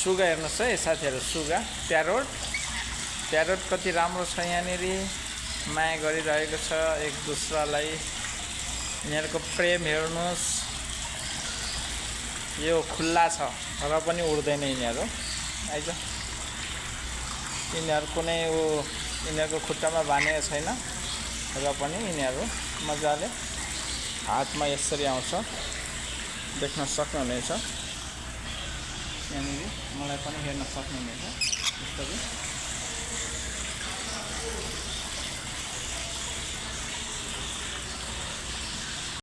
सुगा हेर्नुहोस् है साथीहरू, सुगा प्यारोट कति राम्रो छ यहाँनिर, माया गरिरहेको छ एक दुसरालाई। यिनीहरूको प्रेम हेर्नुहोस्, यो खुल्ला छ र पनि उड्दैन यिनीहरू। आइज, यिनीहरू कुनै यिनीहरूको खुट्टामा बाँधेको छैन र पनि यिनीहरू मजाले हातमा यसरी आउँछ, देख्न सक्नुहुनेछ। यहाँनिर मलाई पनि हेर्न सक्नुहुनेछ।